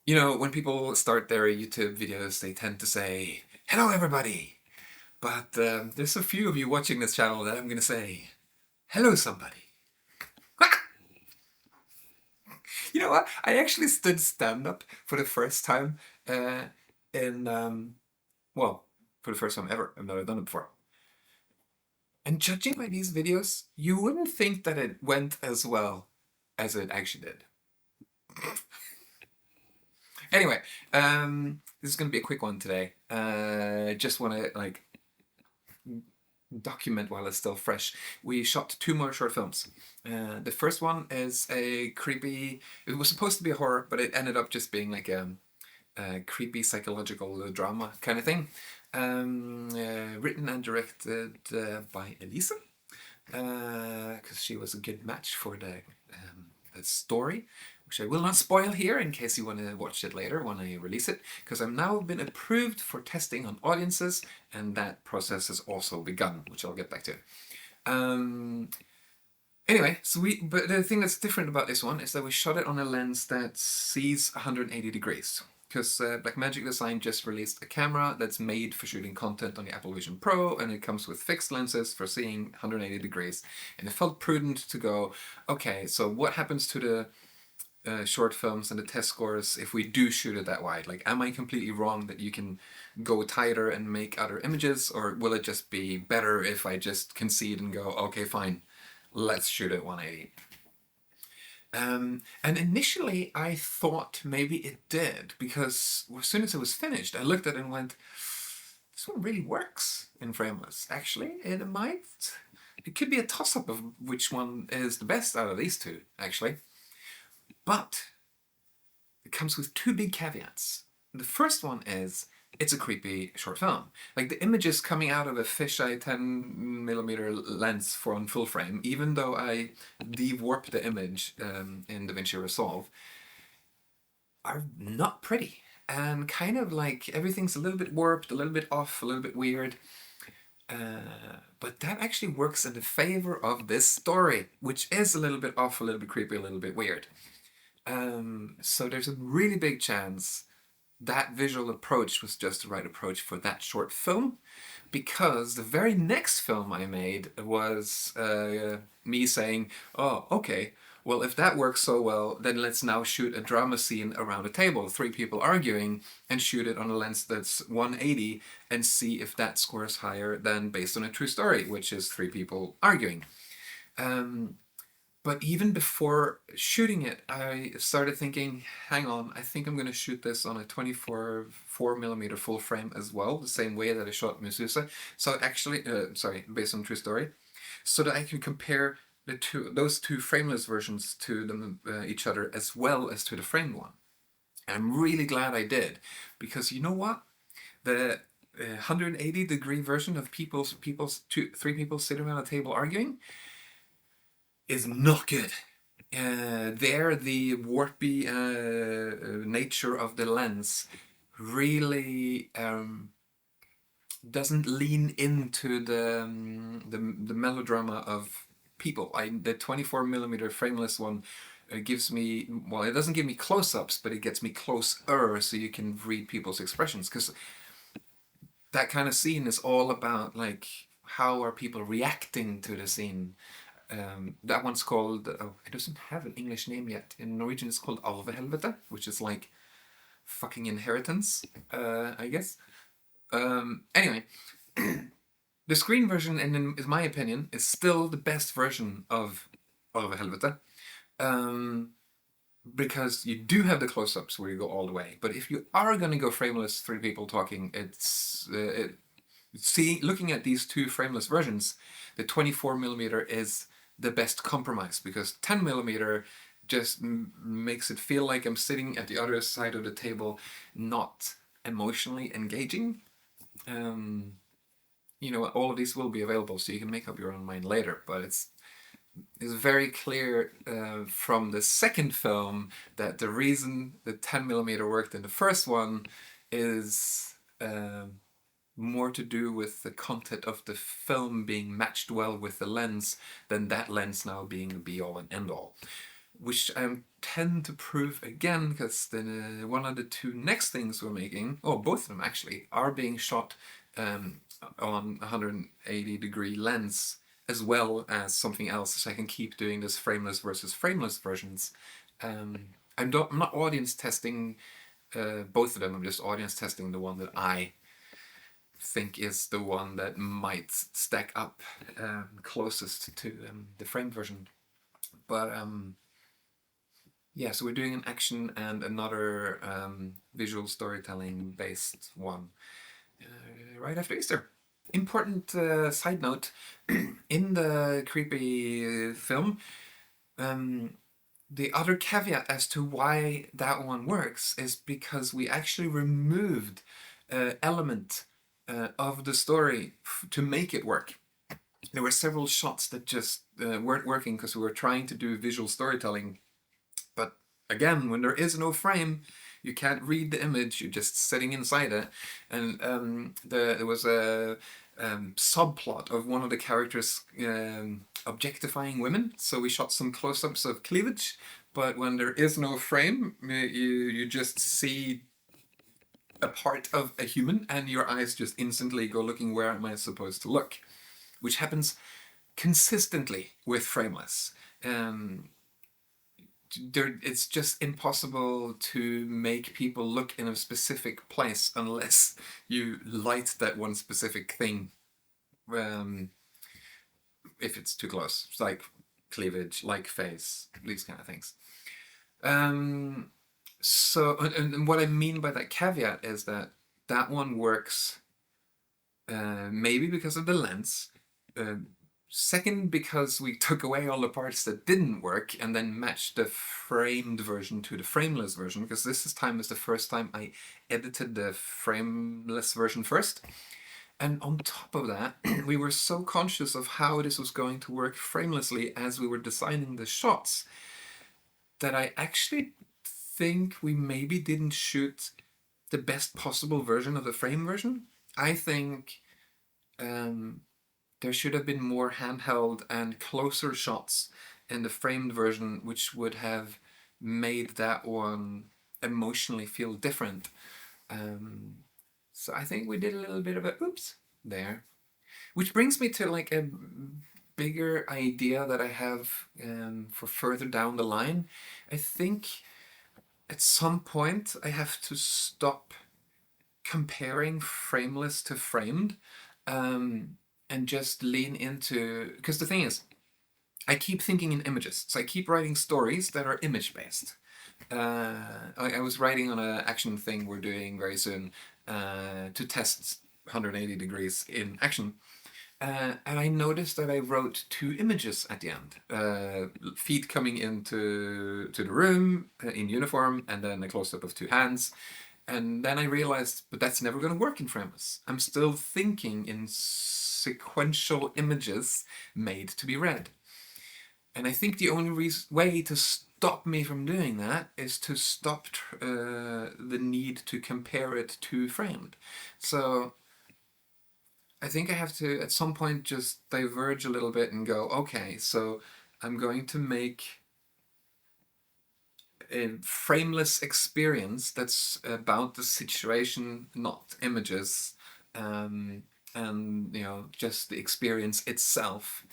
You know, when people start their YouTube videos, they tend to say, "Hello, everybody." But there's a few of you watching this channel that I'm going to say, "Hello, somebody." You know what? I actually stood stand up for the first time uh, in, well, for the first time ever. I've never done it before. And judging by these videos, you wouldn't think that it went as well as it actually did. Anyway, this is going to be a quick one today. Just want to document while it's still fresh. We shot two more short films. The first one is a creepy. It was supposed to be a horror, but it ended up just being like a creepy psychological drama kind of thing. Written and directed by Elisa, because she was a good match for the story, which I will not spoil here in case you want to watch it later when I release it, because I've now been approved for testing on audiences, and that process has also begun, which I'll get back to. Um, anyway, but the thing that's different about this one is that we shot it on a lens that sees 180 degrees. Because Blackmagic Design just released a camera that's made for shooting content on the Apple Vision Pro, and it comes with fixed lenses for seeing 180 degrees. And it felt prudent to go, okay, so what happens to the short films and the test scores if we do shoot it that wide? Like, am I completely wrong that you can go tighter and make other images, or will it just be better if I just concede and go, okay, fine, let's shoot it 180? And initially I thought maybe it did, because as soon as it was finished, I looked at it and went, this one really works in frameless. Actually, it could be a toss-up of which one is the best out of these two, actually. But it comes with two big caveats. The first one is it's a creepy short film. Like, the images coming out of a fisheye 10mm lens for on full frame, even though I de-warp the image in DaVinci Resolve, are not pretty. And kind of like everything's a little bit warped, a little bit off, a little bit weird. But that actually works in the favor of this story, which is a little bit off, a little bit creepy, a little bit weird. So there's a really big chance that visual approach was just the right approach for that short film, because the very next film I made was me saying, oh, okay, well, if that works so well, then let's now shoot a drama scene around a table, three people arguing, and shoot it on a lens that's 180 and see if that scores higher than Based on a True Story, which is three people arguing. Um, but even before shooting it, I started thinking, hang on, I think I'm going to shoot this on a 24 4mm full frame as well, the same way that I shot Medusa. So actually, sorry, Based on True Story, so that I can compare those two frameless versions to them, each other, as well as to the framed one. And I'm really glad I did, because you know what? The 180-degree version of three people sitting around a table arguing is not good. There, the warpy nature of the lens really doesn't lean into the melodrama of people. The 24mm frameless one gives me, well, it doesn't give me close-ups, but it gets me closer, so you can read people's expressions, because that kind of scene is all about, like, how are people reacting to the scene. That one's called, oh, it doesn't have an English name yet. In Norwegian it's called Arvehelvete, which is like fucking inheritance, I guess. Anyway, the screen version, in my opinion, is still the best version of Arvehelvete. Um, because you do have the close-ups where you go all the way. But if you are going to go frameless, three people talking, looking at these two frameless versions, the 24mm is the best compromise, because 10mm just makes it feel like I'm sitting at the other side of the table, not emotionally engaging. You know, all of these will be available, so you can make up your own mind later, but it's very clear from the second film that the reason the 10mm worked in the first one is more to do with the content of the film being matched well with the lens than that lens now being the be all and end all. Which I'm tend to prove again, because one of the two next things we're making, oh, both of them actually, are being shot on 180-degree lens, as well as something else, so I can keep doing this frameless versus frameless versions. I'm not audience testing both of them. I'm just audience testing the one that I think is the one that might stack up closest to the framed version. But yeah, so we're doing an action and another visual storytelling based one right after Easter. Important side note, in the creepy film, the other caveat as to why that one works is because we actually removed element of the story to make it work. There were several shots that just weren't working because we were trying to do visual storytelling. But again, when there is no frame, you can't read the image, you're just sitting inside it. And there was a subplot of one of the characters objectifying women, so we shot some close-ups of cleavage, but when there is no frame, you just see a part of a human and your eyes just instantly go looking, where am I supposed to look? Which happens consistently with frameless. It's just impossible to make people look in a specific place unless you light that one specific thing. If it's too close, it's like cleavage, like face, these kind of things. So, and what I mean by that caveat is that that one works maybe because of the lens. Second, because we took away all the parts that didn't work and then matched the framed version to the frameless version, because this time is the first time I edited the frameless version first. And on top of that, we were so conscious of how this was going to work framelessly as we were designing the shots that I actually think we maybe didn't shoot the best possible version of the frame version. I think there should have been more handheld and closer shots in the framed version, which would have made that one emotionally feel different. So I think we did a little bit of a oops there. Which brings me to like a bigger idea that I have for further down the line. I think at some point I have to stop comparing frameless to framed and just lean into, because the thing is, I keep thinking in images. So I keep writing stories that are image-based. I was writing on an action thing we're doing very soon to test 180 degrees in action. And I noticed that I wrote two images at the end. Feet coming into the room in uniform, and then a close-up of two hands. And then I realized, but that's never going to work in frameless. I'm still thinking in sequential images made to be read. And I think the only way to stop me from doing that is to stop the need to compare it to framed. So I think I have to, at some point, just diverge a little bit and go, okay, so I'm going to make a frameless experience that's about the situation, not images, and just the experience itself,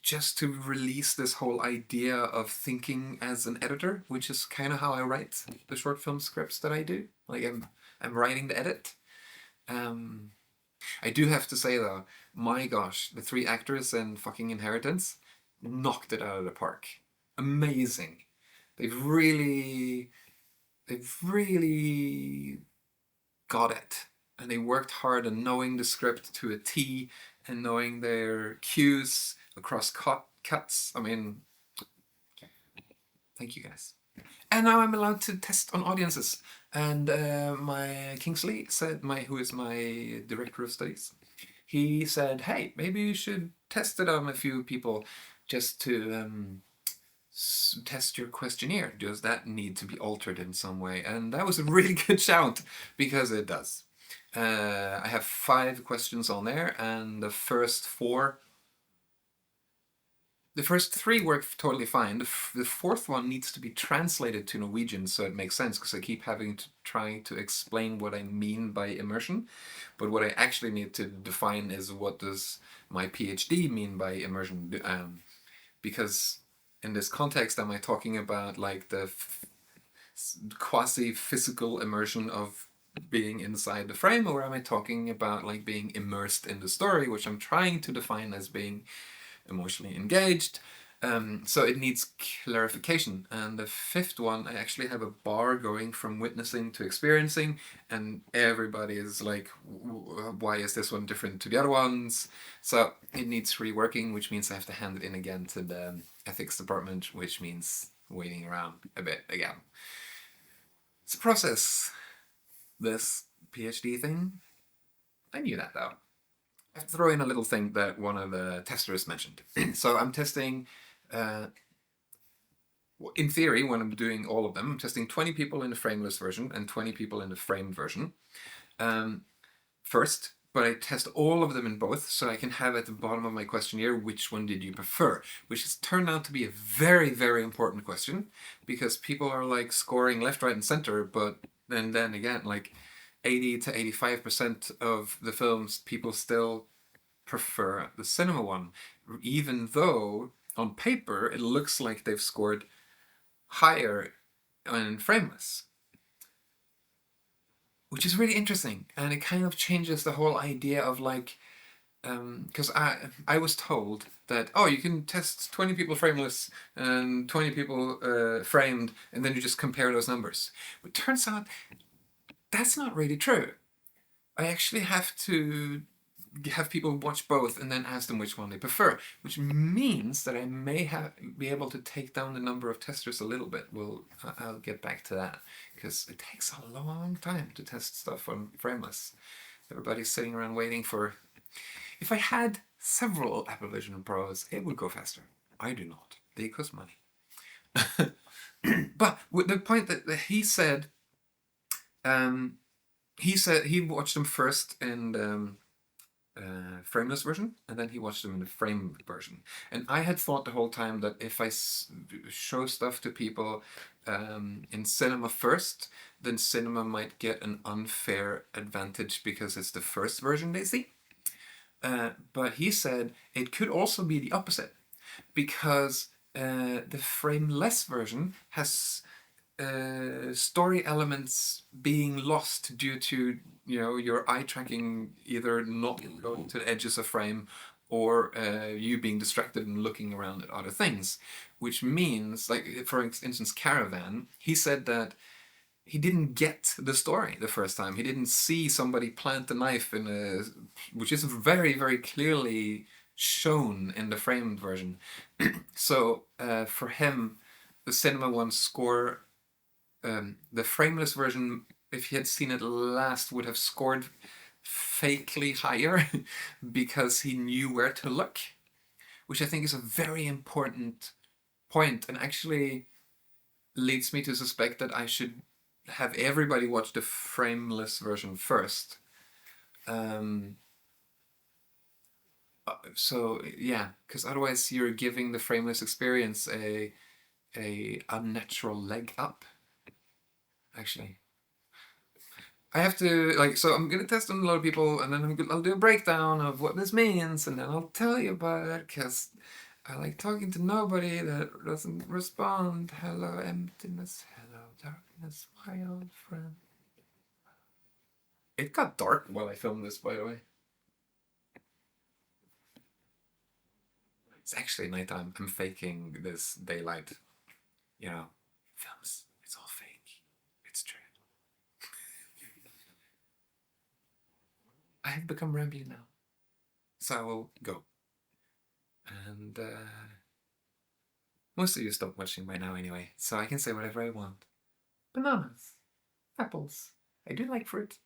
just to release this whole idea of thinking as an editor, which is kind of how I write the short film scripts that I do. Like I'm writing the edit. I do have to say though, my gosh, the three actors in fucking Inheritance knocked it out of the park. Amazing. They've really got it. And they worked hard on knowing the script to a T and knowing their cues across cuts. I mean, thank you guys. And now I'm allowed to test on audiences. And my Kingsley said, who is my director of studies, he said, hey, maybe you should test it on a few people just to test your questionnaire. Does that need to be altered in some way? And that was a really good shout, because it does. I have 5 questions on there, and the first 4 the first three work totally fine. The fourth one needs to be translated to Norwegian so it makes sense, because I keep having to try to explain what I mean by immersion. But what I actually need to define is, what does my PhD mean by immersion? Because in this context, am I talking about like the quasi-physical immersion of being inside the frame, or am I talking about like being immersed in the story, which I'm trying to define as being emotionally engaged? So it needs clarification. And the fifth one, I actually have a bar going from witnessing to experiencing, and everybody is like, why is this one different to the other ones? So it needs reworking, which means I have to hand it in again to the ethics department, which means waiting around a bit again. It's a process, this PhD thing. I knew that though. I have to throw in a little thing that one of the testers mentioned. So I'm testing, in theory, when I'm doing all of them, I'm testing 20 people in the frameless version and 20 people in the framed version first, but I test all of them in both, so I can have at the bottom of my questionnaire, which one did you prefer? Which has turned out to be a very, very important question, because people are like scoring left, right, and center, but then again, like 80 to 85% of the films, people still prefer the cinema one, even though on paper it looks like they've scored higher in frameless, which is really interesting, and it kind of changes the whole idea of like, because I was told that, oh, you can test 20 people frameless and 20 people framed, and then you just compare those numbers. But turns out that's not really true. I actually have to have people watch both and then ask them which one they prefer, which means that I may be able to take down the number of testers a little bit. I'll get back to that, because it takes a long time to test stuff on frameless. Everybody's sitting around waiting for... If I had several Apple Vision Pros, it would go faster. I do not. They cost money. But with the point that he said he watched them first in the frameless version, and then he watched them in the framed version. And I had thought the whole time that if I show stuff to people in cinema first, then cinema might get an unfair advantage because it's the first version they see. But he said it could also be the opposite, because the frameless version has story elements being lost due to, you know, your eye tracking either not going to the edges of frame, or you being distracted and looking around at other things, which means, like, for instance, Caravan, he said that he didn't get the story the first time. He didn't see somebody plant a knife in a... which is very, very clearly shown in the framed version. So for him, the cinema one score... the frameless version, if he had seen it last, would have scored fakely higher because he knew where to look, which I think is a very important point, and actually leads me to suspect that I should have everybody watch the frameless version first. So yeah, because otherwise you're giving the frameless experience a unnatural leg up. Actually, I have to, like, so I'm gonna test on a lot of people, and then I'll do a breakdown of what this means, and then I'll tell you about it, because I like talking to nobody that doesn't respond. Hello, emptiness. Hello, darkness, my old friend. It got dark while I filmed this, by the way. It's actually nighttime. I'm faking this daylight. You know, films. It's all fake. It's true. I have become rambling now. So I will go. And most of you stopped watching by now anyway, so I can say whatever I want. Bananas. Apples. I do like fruit.